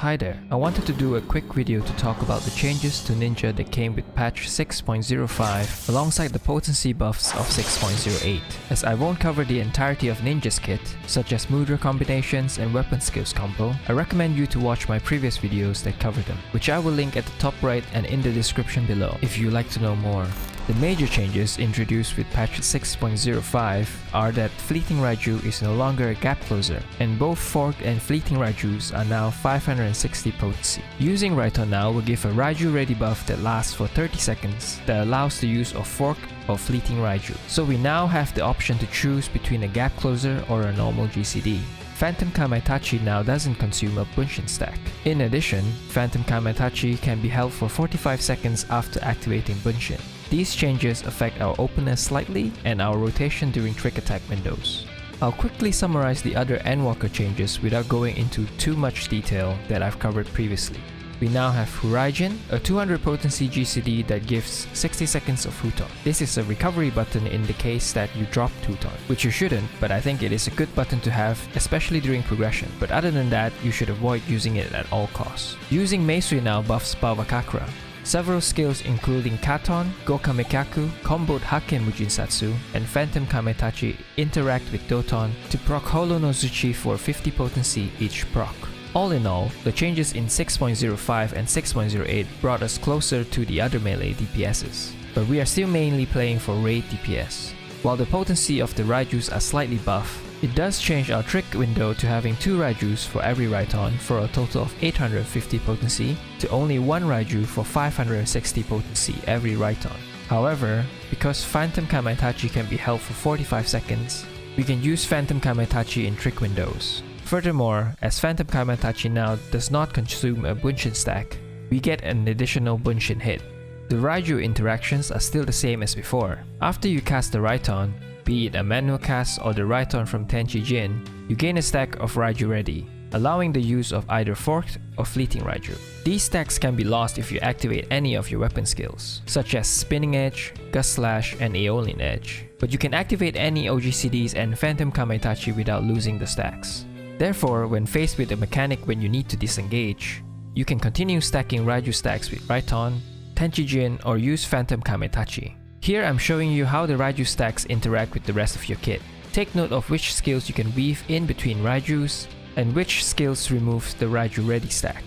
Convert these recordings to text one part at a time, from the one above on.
Hi there, I wanted to do a quick video to talk about the changes to Ninja that came with patch 6.05 alongside the potency buffs of 6.08. As I won't cover the entirety of Ninja's kit, such as Mudra combinations and weapon skills combo, I recommend you to watch my previous videos that cover them, which I will link at the top right and in the description below if you'd like to know more. The major changes introduced with patch 6.05 are that Fleeting Raiju is no longer a gap closer, and both Forked and Fleeting Raijus are now 560 potency. Using Raiju now will give a Raiju ready buff that lasts for 30 seconds that allows the use of Forked or Fleeting Raiju. So we now have the option to choose between a gap closer or a normal GCD. Phantom Kamaitachi now doesn't consume a Bunshin stack. In addition, Phantom Kamaitachi can be held for 45 seconds after activating Bunshin. These changes affect our openness slightly and our rotation during trick attack windows. I'll quickly summarize the other Endwalker changes without going into too much detail that I've covered previously. We now have Raijin, a 200 potency GCD that gives 60 seconds of Huton. This is a recovery button in the case that you dropped Huton, which you shouldn't, but I think it is a good button to have, especially during progression. But other than that, you should avoid using it at all costs. Using Meisui now buffs Bavakakra. Several skills including Katon, Gokamekyaku, Comboed Hakken Mujinsatsu, and Phantom Kamaitachi interact with Doton to proc Holo no Zuchi for 50 potency each proc. All in all, the changes in 6.05 and 6.08 brought us closer to the other melee DPSs, but we are still mainly playing for raid DPS. While the potency of the Raijus are slightly buff, it does change our trick window to having 2 Raijus for every Raiton for a total of 850 potency to only 1 Raiju for 560 potency every Raiton. However, because Phantom Kamaitachi can be held for 45 seconds, we can use Phantom Kamaitachi in trick windows. Furthermore, as Phantom Kamaitachi now does not consume a Bunshin stack, we get an additional Bunshin hit. The Raiju interactions are still the same as before. After you cast the Raiton, be it a manual cast or the Raiton from Tenchi Jin, you gain a stack of Raiju ready, allowing the use of either Forked or Fleeting Raiju. These stacks can be lost if you activate any of your weapon skills, such as Spinning Edge, Gust Slash, and Aeolian Edge, but you can activate any oGCDs and Phantom Kamaitachi without losing the stacks. Therefore, when faced with a mechanic when you need to disengage, you can continue stacking Raiju stacks with Raiton, Tenchi Jin, or use Phantom Kamaitachi. Here I'm showing you how the Raiju stacks interact with the rest of your kit. Take note of which skills you can weave in between Raijus and which skills remove the Raiju ready stack.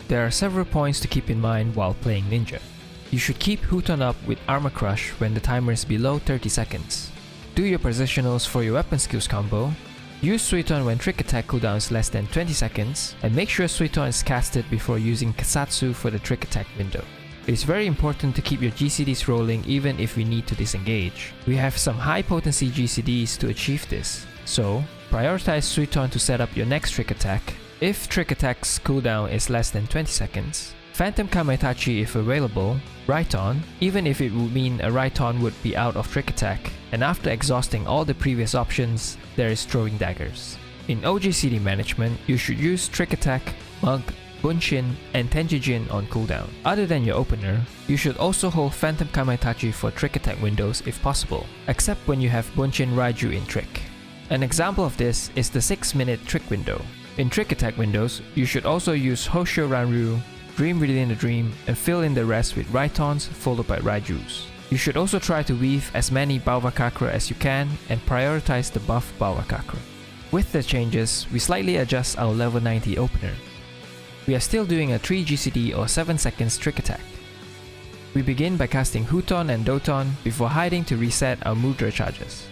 There are several points to keep in mind while playing Ninja. You should keep Huton up with Armor Crush when the timer is below 30 seconds. Do your positionals for your weapon skills combo. Use Suiton when trick attack cooldown is less than 20 seconds, and make sure Suiton is casted before using Kasatsu for the trick attack window. It is very important to keep your GCDs rolling even if we need to disengage. We have some high potency GCDs to achieve this, so prioritize Suiton to set up your next trick attack. If trick attack's cooldown is less than 20 seconds, Phantom Kamaitachi if available, Raiton, even if it would mean a Raiton would be out of trick attack, and after exhausting all the previous options, there is Throwing Daggers. In oGCD management, you should use trick attack, Mug, Bunshin, and Tenchi Jin on cooldown. Other than your opener, you should also hold Phantom Kamaitachi for trick attack windows if possible, except when you have Bunshin Raiju in trick. An example of this is the 6-minute trick window. In trick attack windows, you should also use Hoshio Ranryu, Dream Within a Dream, and fill in the rest with Raitons followed by Raijus. You should also try to weave as many Bavakakra as you can and prioritize the buff Bavakakra. With the changes, we slightly adjust our level 90 opener. We are still doing a 3 GCD or 7 seconds trick attack. We begin by casting Huton and Doton before hiding to reset our Mudra charges.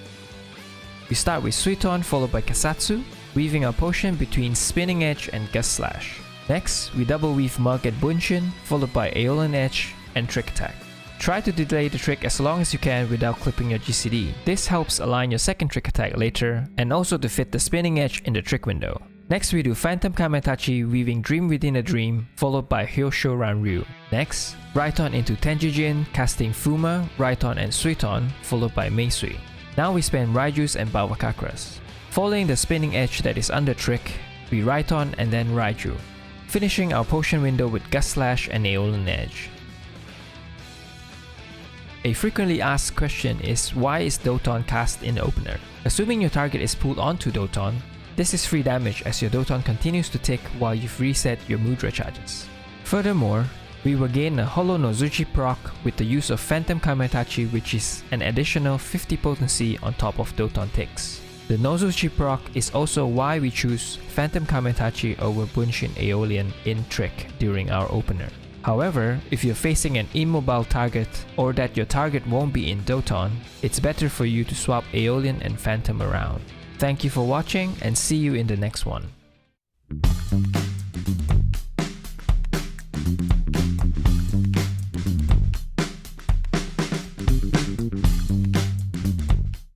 We start with Suiton followed by Kasatsu, weaving our potion between Spinning Edge and Gust Slash. Next, we double weave Mug at Bunshin followed by Aeolian Edge and Trick Attack. Try to delay the trick as long as you can without clipping your GCD. This helps align your second trick attack later and also to fit the Spinning Edge in the trick window. Next we do Phantom Kamaitachi weaving Dream Within a Dream followed by Hoshio Ranryu. Next, Raiton into Tenchi Jin casting Fuma, Raiton and Suiton followed by Meisui. Now we spend Raijus and Bavakakras. Following the Spinning Edge that is under trick, we Raiton and then Raiju, finishing our potion window with Gust Slash and Aeolian Edge. A frequently asked question is why is Doton cast in the opener? Assuming your target is pulled onto Doton, This is free damage as your Doton continues to tick while you've reset your Mudra charges. Furthermore, we will gain a Holo Nozuchi proc with the use of Phantom Kametachi, which is an additional 50 potency on top of Doton ticks. The Nozuchi proc is also why we choose Phantom Kametachi over Bunshin Aeolian in Trick during our opener. However, if you're facing an immobile target or that your target won't be in Doton, it's better for you to swap Aeolian and Phantom around. Thank you for watching and see you in the next one.